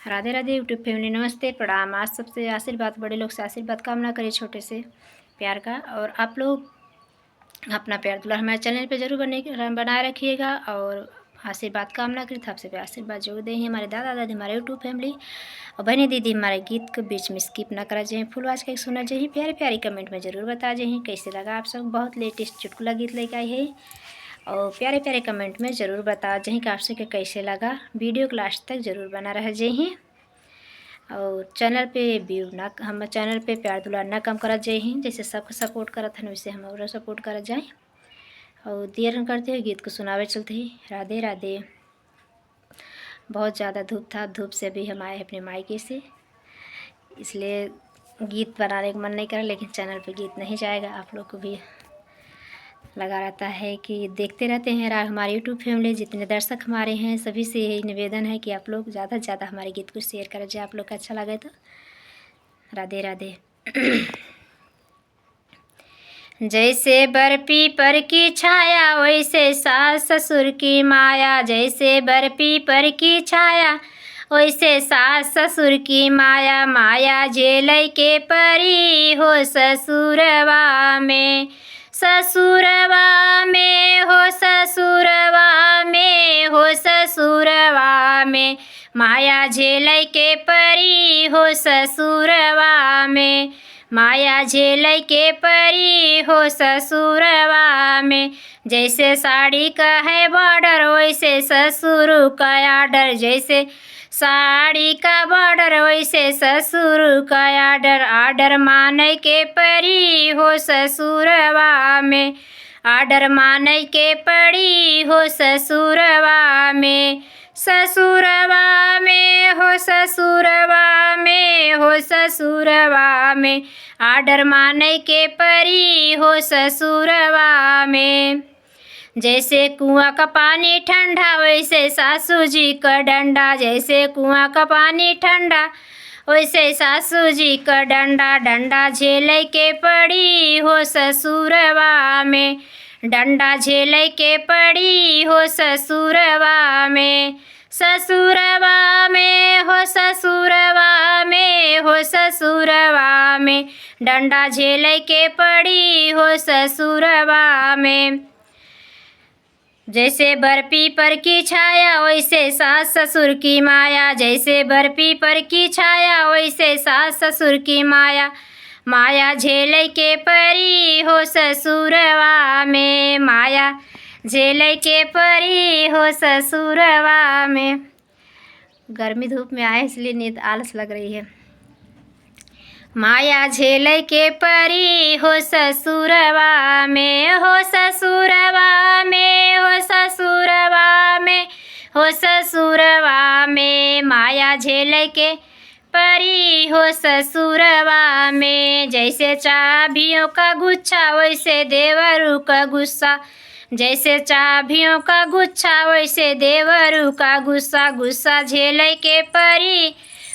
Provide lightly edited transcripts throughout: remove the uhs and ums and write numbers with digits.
Radhe Radhe YouTube family, नमस्ते प्रणाम। आज सबसे आशीर्वाद, बड़े लोग से आशीर्वाद कामना करें, छोटे से प्यार का। और आप लोग अपना प्यार दुलार हमारे चैनल पे जरूर बनाए रखिएगा और आशीर्वाद कामना करें। तो आपसे भी आशीर्वाद जरूर दें। हमारे दादा दादी, हमारे यूट्यूब फैमिली और बहनी दीदी हमारे गीत के बीच में स्किप ना करा जाए, फुल आवाज के सुना जाए, प्यारे प्यारे कमेंट में ज़रूर बता जाए कैसे लगा। आप सब बहुत लेटेस्ट चुटकुला गीत लेके आई है और प्यारे प्यारे कमेंट में ज़रूर बता जाए कि आपसे के कैसे लगा। वीडियो को लास्ट तक ज़रूर बना रह जाए और चैनल पे व्यू ना, हम चैनल पे प्यार दुलार ना कम करा जाए। जैसे सबको सपोर्ट करत हन वैसे हम और सपोर्ट करा जाए। और देर न करते हुए गीत को सुनावे चलते ही। राधे राधे। बहुत ज़्यादा धूप था, धूप से भी हम आए अपने मायके से, इसलिए गीत बनाने का मन नहीं करा, लेकिन चैनल पे गीत नहीं जाएगा। आप लोग को भी लगा रहता है कि देखते रहते हैं हमारे यूट्यूब फैमिली, जितने दर्शक हमारे हैं सभी से यही निवेदन है कि आप लोग ज़्यादा से ज़्यादा हमारे गीत को शेयर करें जाए, आप लोग का अच्छा लगे तो। राधे राधे। जैसे बर्फी पर की छाया वैसे सास ससुर की माया, जैसे बर्फी पर की छाया वैसे सास ससुर की माया, माया झेल के परी हो ससुरवा में, ससुरवा में हो, ससुरवा में हो, ससुरवा में माया झेल के परी हो ससुरवा में, माया झेल के परी हो ससुरवा में। जैसे साड़ी का है बॉर्डर वैसे ससुर का आर्डर, जैसे साड़ी का बॉर्डर वैसे ससुर का आर्डर, आर्डर माने के परी हो ससुरवा में, आर्डर माने के पड़ी हो ससुरवा में, ससुरवा में हो, ससुरवा में हो, ससुरवा में आर्डर माने के परी हो ससुरवा में। जैसे कुआं का पानी ठंडा वैसे सासू जी का डंडा, जैसे कुआं का पानी ठंडा वैसे सासू जी का डंडा, डंडा झेल के पड़ी हो ससुरवा में, डंडा झेल के पड़ी हो ससुरवा में, ससुरवा में हो, ससुरवा में हो, ससुरवा में डंडा झेल के पड़ी हो ससुरवा में। जैसे बर्फी पर की छाया वैसे सास ससुर की माया, जैसे बर्फी पर की छाया वैसे सास ससुर की माया, माया झेल के परी हो ससुरवा में, माया झेल के परी हो ससुरवा में। गर्मी धूप में आए इसलिए नींद आलस लग रही है। माया झेल के परी हो ससुरवा में, हो ससुरवा में हो, ससुरवा में हो, ससुरवा में माया झेल के परी हो ससुरवा में। जैसे चाबियों का गुच्छा वैसे देवरू का गुस्सा, जैसे चाबियों का गुच्छा वैसे देवरू का गुस्सा, गुस्सा झेल के परी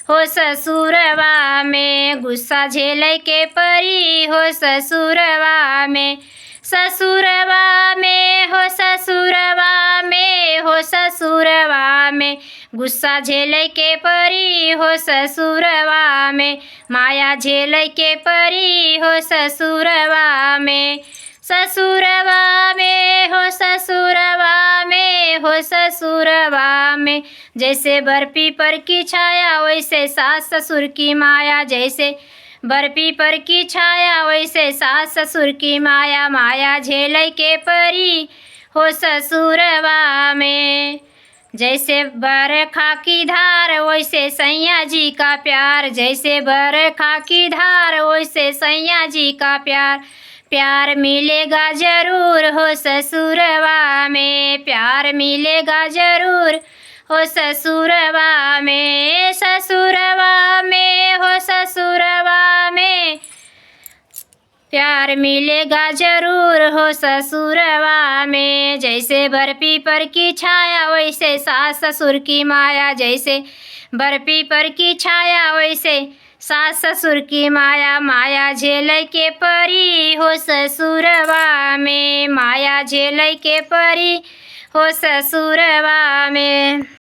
हो ससुरवा में, गुस्सा झेल के परी हो ससुरवा में, ससुरवा में हो, ससुरवा में हो, ससुरवा में गुस्सा झेल के परी हो ससुरवा में, माया झेल के परी हो ससुरवा में, ससुरवा में हो, ससुरवा में हो, ससुरवा में। जैसे बर्फी पर की छाया वैसे सास ससुर की माया, जैसे बर्फी पर की छाया वैसे सास ससुर की माया, माया झेल के परी हो ससुरवा में। जैसे बरखा की धार वैसे सैया जी का प्यार, जैसे बरखा की धार वैसे सैया जी का प्यार, प्यार मिलेगा जरूर हो ससुरवा में, प्यार मिलेगा जरूर हो ससुरवा में, ससुरवा में हो, ससुरवा में प्यार मिलेगा जरूर हो ससुरवा में। जैसे बर्फी पर की छाया वैसे सास ससुर की माया, जैसे बर्फी पर की छाया वैसे सास ससुर की माया, माया झेल के परी हो ससुरवा में, माया झेल के परी हो ससुरवा में।